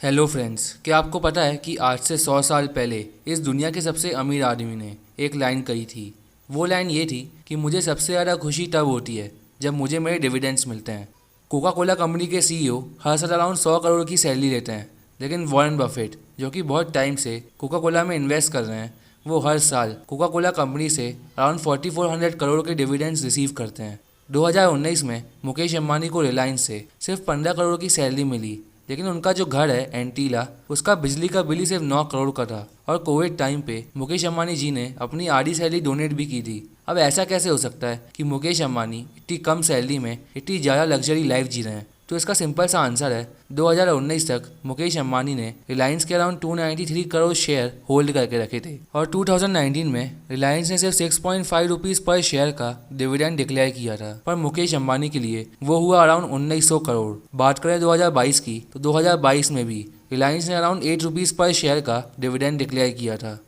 Hello friends, क्या आपको पता है कि आज से 100 साल पहले इस दुनिया के सबसे अमीर आदमी ने एक लाइन कही थी। वो लाइन ये थी कि मुझे सबसे ज़्यादा खुशी तब होती है जब मुझे मेरे डिविडेंड्स मिलते हैं। कोका कोला कंपनी के सीईओ हर साल अराउंड 100 करोड़ की सैलरी लेते हैं, लेकिन वॉरेन बफेट जो कि बहुत टाइम से कोका कोला में इन्वेस्ट कर रहे हैं, वो हर साल कोका कोला कंपनी से अराउंड 4400 करोड़ के डिविडेंड्स रिसीव करते हैं। 2019 में मुकेश अंबानी को रिलायंस से सिर्फ 15 करोड़ की सैलरी मिली, लेकिन उनका जो घर है एंटीला, उसका बिजली का बिल ही सिर्फ 9 करोड़ का था। और कोविड टाइम पे मुकेश अंबानी जी ने अपनी आधी सैलरी डोनेट भी की थी। अब ऐसा कैसे हो सकता है कि मुकेश अंबानी इतनी कम सैलरी में इतनी ज़्यादा लग्जरी लाइफ जी रहे हैं? तो इसका सिंपल सा आंसर है, 2019 तक मुकेश अंबानी ने रिलायंस के अराउंड 293 करोड़ शेयर होल्ड करके रखे थे और 2019 में रिलायंस ने सिर्फ 6.5 रुपीज़ पर शेयर का डिविडेंड डिक्लेयर किया था। पर मुकेश अंबानी के लिए वो हुआ अराउंड 1900 करोड़। बात करें 2022 की, तो 2022 में भी रिलायंस ने अराउंड 8 रुपीज़ पर शेयर का डिविडेंड डिक्लेयर किया था।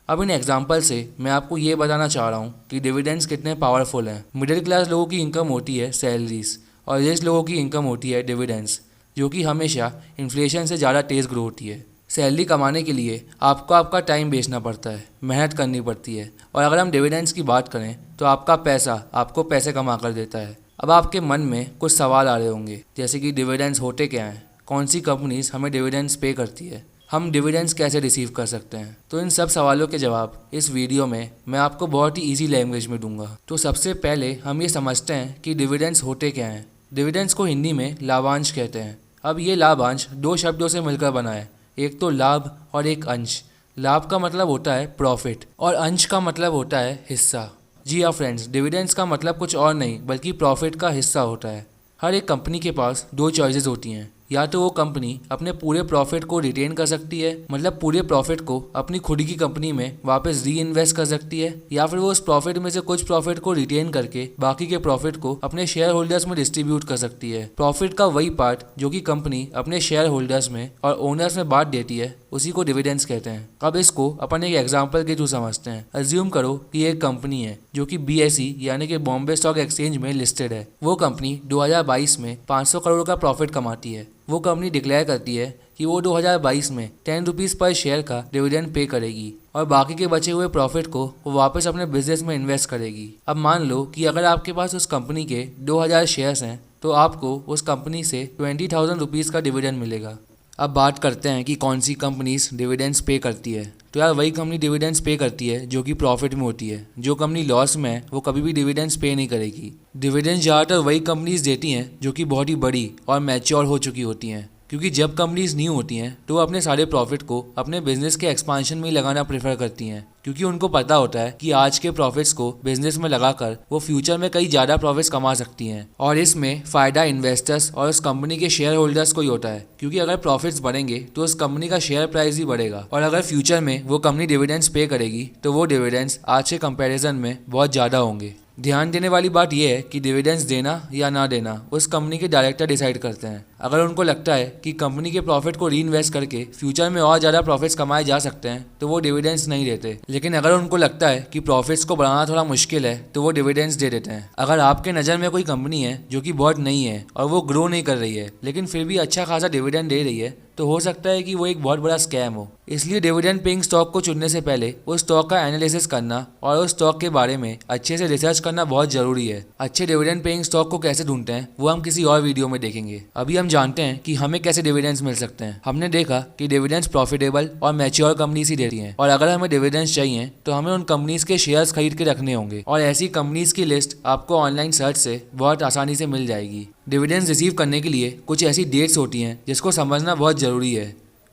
अब इन एग्जाम्पल से मैं आपको ये बताना चाह रहा हूँ कि डिविडेंड्स कितने पावरफुल हैं। मिडिल क्लास लोगों की इनकम होती है सैलरीज और रिच लोगों की इनकम होती है डिविडेंड्स, जो कि हमेशा इन्फ्लेशन से ज़्यादा तेज़ ग्रो होती है। सैलरी कमाने के लिए आपको आपका टाइम बेचना पड़ता है, मेहनत करनी पड़ती है, और अगर हम डिविडेंड्स की बात करें तो आपका पैसा आपको पैसे कमा कर देता है। अब आपके मन में कुछ सवाल आ रहे होंगे, जैसे कि डिविडेंड्स होते क्या हैं, कौन सी कंपनीज हमें डिविडेंड्स पे करती है, हम डिविडेंड्स कैसे रिसीव कर सकते हैं। तो इन सब सवालों के जवाब इस वीडियो में मैं आपको बहुत ही इजी लैंग्वेज में दूंगा। तो सबसे पहले हम ये समझते हैं कि डिविडेंड्स होते क्या हैं। डिविडेंड्स को हिंदी में लाभांश कहते हैं। अब ये लाभांश दो शब्दों से मिलकर बना है, एक तो लाभ और एक अंश। लाभ का मतलब होता है प्रॉफिट और अंश का मतलब होता है हिस्सा। जी हाँ फ्रेंड्स, डिविडेंड्स का मतलब कुछ और नहीं बल्कि प्रॉफिट का हिस्सा होता है। हर एक कंपनी के पास दो चॉइसेस होती हैं, या तो वो कंपनी अपने पूरे प्रॉफिट को रिटेन कर सकती है, मतलब पूरे प्रॉफिट को अपनी खुद की कंपनी में वापस री इन्वेस्ट कर सकती है, या फिर वो उस प्रॉफिट में से कुछ प्रॉफिट को रिटेन करके बाकी के प्रॉफिट को अपने शेयर होल्डर्स में डिस्ट्रीब्यूट कर सकती है। प्रॉफिट का वही पार्ट जो कि कंपनी अपने शेयर होल्डर्स में और ओनर्स में बांट देती है, उसी को डिविडेंड्स कहते हैं। अब इसको अपन एक एग्जाम्पल के थ्रू समझते हैं। अज्यूम करो कि एक कंपनी है जो कि BSE यानी कि बॉम्बे स्टॉक एक्सचेंज में लिस्टेड है। वो कंपनी 2022 में 500 करोड़ का प्रॉफिट कमाती है। वो कंपनी डिक्लेयर करती है कि वो 2022 में 10 रुपीज़ पर शेयर का डिविडेंड पे करेगी और बाकी के बचे हुए प्रॉफिट को वो वापस अपने बिजनेस में इन्वेस्ट करेगी। अब मान लो कि अगर आपके पास उस कंपनी के 2000 शेयर्स हैं तो आपको उस कंपनी से 20,000 रुपीज़ का डिविडेंड मिलेगा। अब बात करते हैं कि कौन सी कंपनीज डिविडेंड्स पे करती है। तो यार वही कंपनी डिविडेंड्स पे करती है जो कि प्रॉफिट में होती है। जो कंपनी लॉस में है वो कभी भी डिविडेंड्स पे नहीं करेगी। डिविडेंड्स ज़्यादातर वही कंपनीज देती हैं जो कि बहुत ही बड़ी और मैच्योर हो चुकी होती हैं, क्योंकि जब कंपनीज न्यू होती हैं तो वो अपने सारे प्रॉफिट को अपने बिजनेस के एक्सपांशन में ही लगाना प्रेफर करती हैं, क्योंकि उनको पता होता है कि आज के प्रॉफिट्स को बिजनेस में लगाकर वो फ्यूचर में कई ज़्यादा प्रॉफिट्स कमा सकती हैं। और इसमें फ़ायदा इन्वेस्टर्स और उस कंपनी के शेयर होल्डर्स को ही होता है, क्योंकि अगर प्रॉफिट्स बढ़ेंगे तो उस कंपनी का शेयर प्राइस भी बढ़ेगा, और अगर फ्यूचर में वो कंपनी डिविडेंड्स पे करेगी तो वो डिविडेंड्स आज के कंपैरिजन में बहुत ज़्यादा होंगे। ध्यान देने वाली बात यह है कि डिविडेंड्स देना या ना देना उस कंपनी के डायरेक्टर डिसाइड करते हैं। अगर उनको लगता है कि कंपनी के प्रॉफिट को री इन्वेस्ट करके फ्यूचर में और ज़्यादा प्रॉफिट्स कमाए जा सकते हैं तो वो डिविडेंड्स नहीं देते, लेकिन अगर उनको लगता है कि प्रॉफिट्स को बढ़ाना थोड़ा मुश्किल है तो वो डिविडेंड्स दे देते हैं। अगर आपके नज़र में कोई कंपनी है जो कि बहुत नई है और वो ग्रो नहीं कर रही है लेकिन फिर भी अच्छा खासा डिविडेंड दे रही है, तो हो सकता है कि वो एक बहुत बड़ा स्कैम हो। इसलिए डिविडेंड पेइंग स्टॉक को चुनने से पहले उस स्टॉक का एनालिसिस करना और उस स्टॉक के बारे में अच्छे से रिसर्च करना बहुत जरूरी है। अच्छे डिविडेंड पेइंग स्टॉक को कैसे ढूंढते हैं वो हम किसी और वीडियो में देखेंगे। अभी हम जानते हैं कि हमें कैसे डिविडेंड्स मिल सकते हैं। हमने देखा कि डिविडेंड्स प्रॉफिटेबल और मैच्योर कंपनीज ही देती हैं, और अगर हमें डिविडेंड्स चाहिए तो हमें उन कंपनीज के शेयर्स खरीद के रखने होंगे, और ऐसी कंपनीज की लिस्ट आपको ऑनलाइन सर्च से बहुत आसानी से मिल जाएगी। डिविडेंड्स रिसीव करने के लिए कुछ ऐसी डेट्स होती हैं जिसको समझना बहुत ज़रूरी है।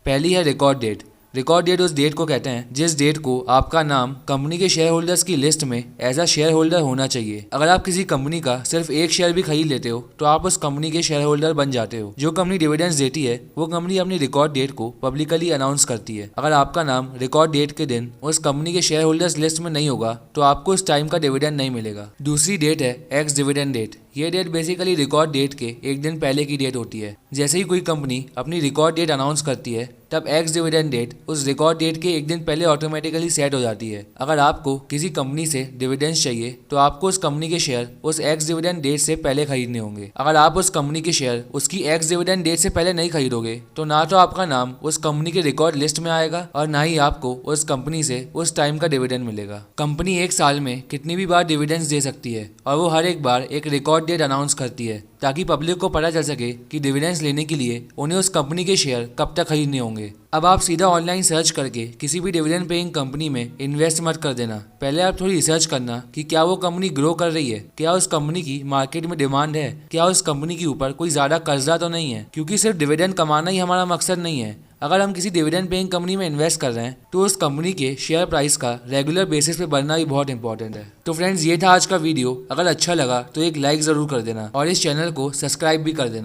पहली है रिकॉर्ड डेट। रिकॉर्ड डेट उस डेट को कहते हैं जिस डेट को आपका नाम कंपनी के शेयर होल्डर्स की लिस्ट में एज अ शेयर होल्डर होना चाहिए। अगर आप किसी कंपनी का सिर्फ एक शेयर भी खरीद लेते हो तो आप उस कंपनी के शेयर होल्डर बन जाते हो। जो कंपनी डिविडेंड्स देती है वो कंपनी अपनी रिकॉर्ड डेट को पब्लिकली अनाउंस करती है। अगर आपका नाम रिकॉर्ड डेट के दिन उस कंपनी के शेयर होल्डर्स लिस्ट में नहीं होगा तो आपको उस टाइम का डिविडेंड नहीं मिलेगा। दूसरी डेट है एक्स डिविडेंड डेट, ये डेट बेसिकली रिकॉर्ड डेट के एक दिन पहले की डेट होती है। जैसे ही कोई कंपनी अपनी रिकॉर्ड डेट अनाउंस करती है तब एक्स डिविडेंड डेट उस रिकॉर्ड डेट के एक दिन पहले ऑटोमेटिकली सेट हो जाती है। अगर आपको किसी कंपनी से डिविडेंड्स चाहिए तो आपको उस कंपनी के शेयर उस एक्स डिविडेंड डेट से पहले खरीदने होंगे। अगर आप उस कंपनी के शेयर उसकी एक्स डिविडेंड डेट से पहले नहीं खरीदोगे तो ना तो आपका नाम उस कंपनी के रिकॉर्ड लिस्ट में आएगा और ना ही आपको उस कंपनी से उस टाइम का डिविडेंड मिलेगा। कंपनी एक साल में कितनी भी बार डिविडेंड्स दे सकती है और वो हर एक बार एक रिकॉर्ड डेट अनाउंस करती है ताकि पब्लिक को पता चल सके कि डिविडेंड्स लेने के लिए उन्हें उस कंपनी के शेयर कब तक खरीदने होंगे। अब आप सीधा ऑनलाइन सर्च करके किसी भी डिविडेंड पेइंग कंपनी में इन्वेस्ट मत कर देना। पहले आप थोड़ी रिसर्च करना कि क्या वो कंपनी ग्रो कर रही है, क्या उस कंपनी की मार्केट में डिमांड है, क्या उस कंपनी के ऊपर कोई ज़्यादा कर्जा तो नहीं है, क्योंकि सिर्फ डिविडेंड कमाना ही हमारा मकसद नहीं है। अगर हम किसी डिविडेंड पेइंग कंपनी में इन्वेस्ट कर रहे हैं तो उस कंपनी के शेयर प्राइस का रेगुलर बेसिस पे बढ़ना भी बहुत इंपॉर्टेंट है। तो फ्रेंड्स, ये था आज का वीडियो। अगर अच्छा लगा तो एक लाइक ज़रूर कर देना और इस चैनल को सब्सक्राइब भी कर देना।